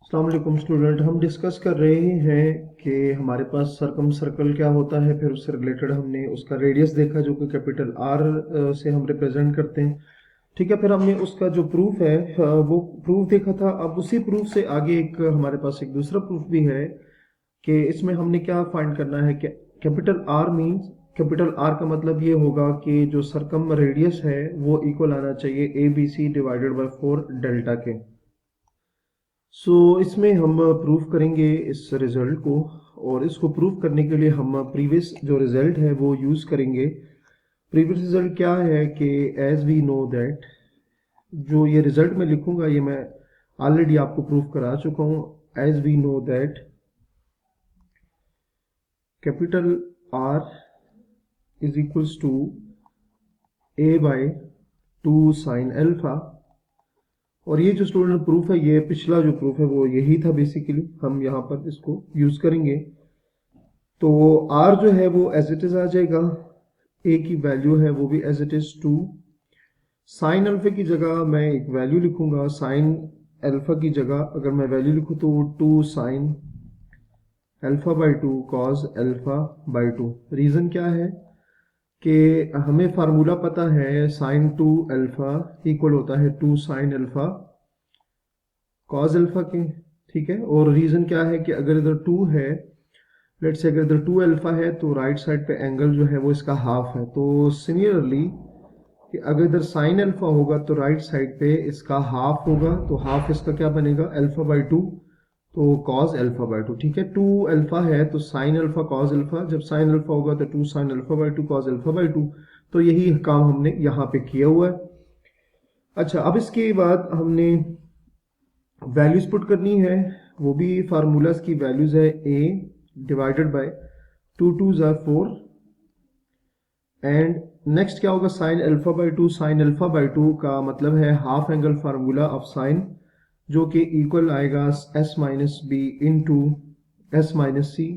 अस्सलाम वालेकुम स्टूडेंट। हम डिस्कस कर रहे हैं कि हमारे पास सरकम सर्कल क्या होता है, फिर उससे रिलेटेड हमने उसका रेडियस देखा जो कि कैपिटल आर से हम रिप्रेजेंट करते हैं। ठीक है, फिर हमने उसका जो प्रूफ है वो प्रूफ देखा था। अब उसी प्रूफ से आगे एक हमारे पास एक दूसरा प्रूफ भी है कि इसमें हमने क्या फाइंड करना है कि capital are means, capital R का मतलब ये होगा कि जो सरकम रेडियस है वो इक्वल आना चाहिए A B C divided by 4 delta के। इसमें हम प्रूफ करेंगे इस रिजल्ट को, और इसको प्रूफ करने के लिए हम प्रीवियस जो रिजल्ट है वो यूज़ करेंगे। प्रीवियस रिजल्ट क्या है कि एज वी नो दैट, जो ये रिजल्ट मैं लिखूंगा ये मैं ऑलरेडी आपको प्रूफ करा चुका हूँ। As we know that capital R is equals to A by 2 sine alpha. और ये जो स्टूडेंट प्रूफ है, ये पिछला जो प्रूफ है वो यही था बेसिकली, हम यहाँ पर इसको यूज करेंगे। तो r जो है वो एज इट इज आ जाएगा, a की वैल्यू है वो भी as it is 2। Sine alpha की जगह मैं एक वैल्यू लिखूंगा, साइन अल्फा की जगह अगर मैं वैल्यू लिखूं तो 2 sine alpha by 2 cos alpha by 2। Reason क्या है कि हमें फार्मूला पता है साइन 2 अल्फा इक्वल होता है 2 साइन अल्फा कॉस अल्फा के। ठीक है, और रीजन क्या है कि अगर इधर 2 है, लेट्स से अगर इधर 2 अल्फा है तो राइट साइड पे एंगल जो है वो इसका हाफ है। तो सिमिलरली कि अगर इधर साइन अल्फा होगा तो राइट साइड पे इसका हाफ होगा, तो हाफ इसका क्या बनेगा अल्फा बाई 2, तो कॉस अल्फा बाई 2। ठीक है, 2 अल्फा है तो साइन अल्फा कॉस अल्फा, जब साइन अल्फा होगा तो 2 sine alpha by 2 cos alpha by 2। तो यही काम हमने यहाँ पे किया हुआ है। अच्छा, अब इसके बाद हमने वैल्यूज पुट करनी है, वो भी फार्मूलाज की वैल्यूज है a डिवाइडेड बाय 2 2 ज़ा 4 एंड नेक्स्ट क्या होगा sine alpha by 2। Sine alpha by 2 का मतलब है half angle formula of sine, जो कि इक्वल आएगा s minus B into S minus C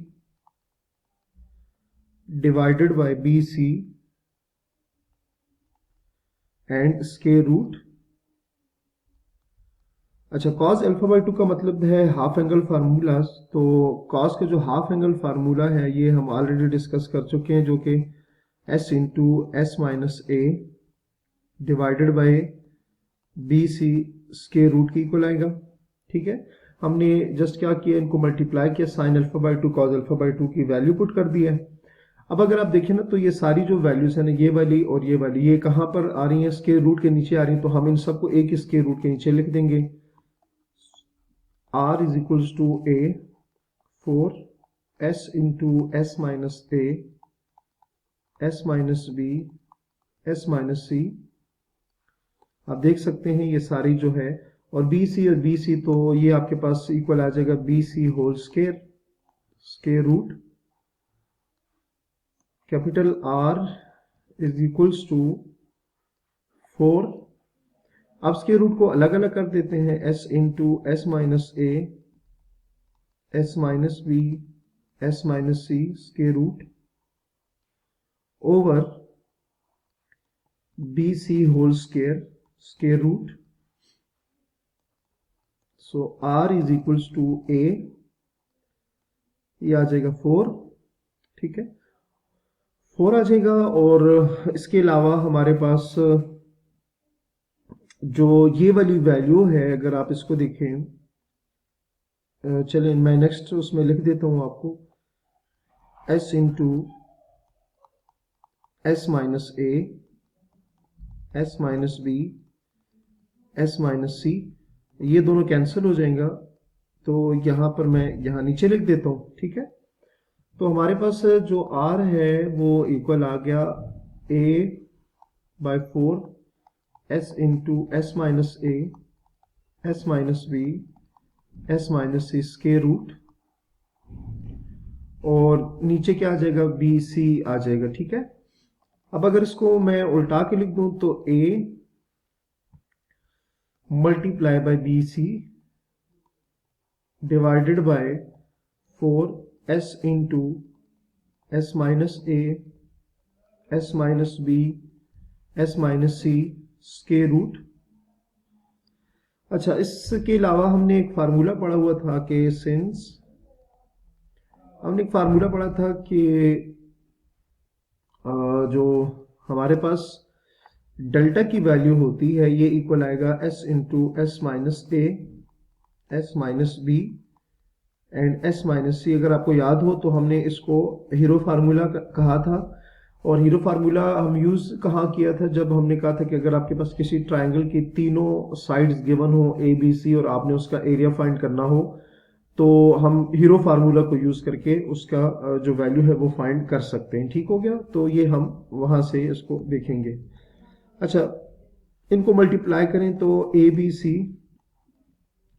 divided by B C and square root. अच्छा, cos अल्फा बाई 2 का मतलब है हाफ एंगल फार्मूला। तो cos का जो हाफ एंगल फार्मूला है ये हम ऑलरेडी डिस्कस कर चुके हैं, जो कि s into S minus A divided by B C square root के इक्वल आएगा। ठीक है, हमने जस्ट क्या किया, इनको मल्टीप्लाई किया, sign alpha by 2 cos alpha by 2 की वैल्यू पुट कर दिया है। अब अगर आप देखें ना तो ये सारी जो वैल्यूज है ना, ये वाली और ये वाली, ये कहाँ पर आ रही है, स्क्वायर रूट के नीचे आ रही है। तो हम इन सबको एक स्क्वायर रूट के नीचे लिख देंगे। r is equals to a 4 s into s minus a s minus b s minus c। आप देख सकते हैं ये सारी जो है, और बी सी और बी सी तो ये आपके पास इक्वल आ जाएगा B C whole square square root capital R is equals to 4। अब स्क्वायर रूट को अलग अलग कर देते हैं, s into S minus A S minus B S minus C square root over B C whole square square root. So r is equals to a, ये आ जाएगा 4। ठीक है, 4 आ जाएगा। और इसके अलावा हमारे पास जो ये वाली वैल्यू है, अगर आप इसको देखें, चलें मैं नेक्स्ट उसमें लिख देता हूं आपको, s into S minus A S minus B S minus c, ये दोनों कैंसिल हो जाएगा। तो यहां पर मैं यहां नीचे लिख देता हूं। ठीक है, तो हमारे पास जो r है वो इक्वल आ गया a by 4 s into S minus A S minus B S minus C square root, और नीचे क्या आ जाएगा बी सी आ जाएगा। ठीक है, अब अगर इसको मैं उल्टा के लिख दूं तो a multiply by B C divided by 4 s into S minus A S minus B S minus C square root. अच्छा, इसके अलावा हमने एक फार्मूला पढ़ा हुआ था कि हमने एक फार्मूला पढ़ा था कि जो हमारे पास डेल्टा की वैल्यू होती है ये इक्वल आएगा s into S minus A, S minus b and s minus c. अगर आपको याद हो तो हमने इसको हीरो फार्मूला कहा था। और हीरो फार्मूला हम यूज कहाँ किया था, जब हमने कहा था कि अगर आपके पास किसी ट्राइंगल की तीनों साइड्स गिवन हो ए बी सी और आपने उसका एरिया फाइंड करना हो तो हम हीरो फार्मूला को यूज करके उसका जो वैल्यू है वो फाइंड कर सकते हैं। ठीक हो गया, तो ये हम वहां से इसको देखेंगे। अच्छा, इनको मल्टीप्लाई करें तो A B C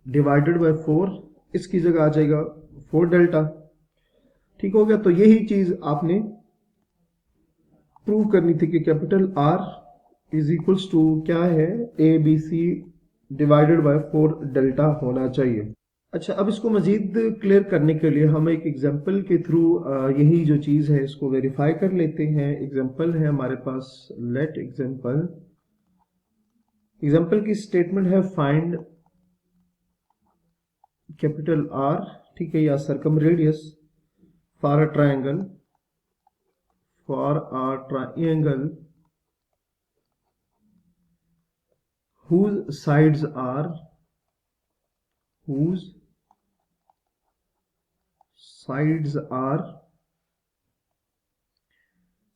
divided by 4, इसकी जगह आ जाएगा 4 डेल्टा। ठीक हो गया, तो यही चीज आपने प्रूव करनी थी कि capital R is equals to क्या है, A B C divided by 4 delta होना चाहिए। अच्छा, अब इसको मजीद क्लियर करने के लिए हम एक एग्जांपल के थ्रू यही जो चीज है इसको वेरीफाई कर लेते हैं। एग्जांपल है हमारे पास, लेट एग्जांपल की स्टेटमेंट है फाइंड कैपिटल आर, ठीक है, या circum radius for a triangle whose sides are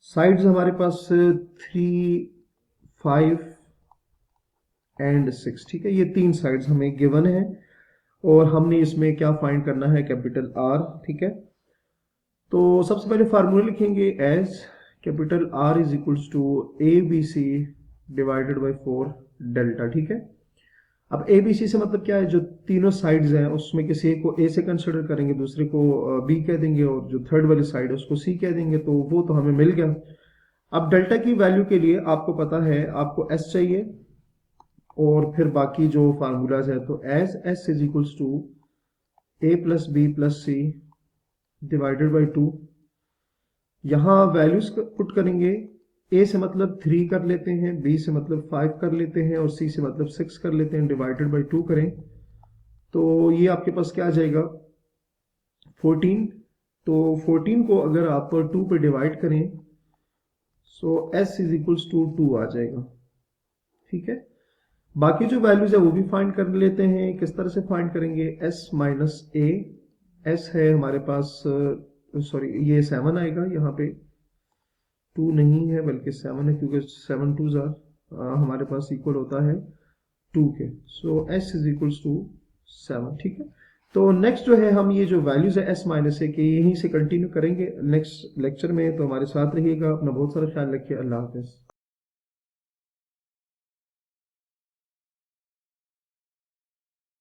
sides हमारे पास 3, 5 एंड 6। ठीक है, ये 3 साइड्स हमें गिवन है और हमने इसमें क्या फाइंड करना है, कैपिटल आर। ठीक है, तो सबसे पहले फार्मूला लिखेंगे as capital R is equals to A B C divided by 4 delta. ठीक है, अब ए बी सी से मतलब क्या है, जो तीनों साइड्स हैं उसमें किसी एक को ए से कंसिडर करेंगे, दूसरे को बी कह देंगे और जो थर्ड वाली साइड है उसको सी कह देंगे, तो वो तो हमें मिल गया। अब डेल्टा की वैल्यू के लिए आपको पता है आपको एस चाहिए और फिर बाकी जो फार्मूलाज है, तो as S is equals to A plus B plus C divided by 2। यहां वैल्यूज पुट करेंगे, ए से मतलब 3 कर लेते हैं, बी से मतलब 5 कर लेते हैं और सी से मतलब 6 कर लेते हैं, डिवाइडेड बाई 2 करें तो ये आपके पास क्या आ जाएगा, 14। तो 14 को अगर आप 2 पे डिवाइड करें सो एस इज इक्वल्स टू 2 आ जाएगा। ठीक है, बाकी जो वैल्यूज है वो भी फाइंड कर लेते हैं। किस तरह से फाइंड करेंगे, एस माइनस ए, एस है हमारे पास, सॉरी ये 7 आएगा, यहाँ पे 2 नहीं है बल्कि 7 है, क्योंकि 7 2 हमारे पास इक्वल होता है 2 के। सो एस इज इक्वल्स टू 7। ठीक है, तो नेक्स्ट जो है हम ये जो वैल्यूज है एस माइनस ए के यहीं से कंटिन्यू करेंगे नेक्स्ट लेक्चर में, तो हमारे साथ रहिएगा। अपना बहुत सारा ख्याल रखिए। अल्लाह हाफिज।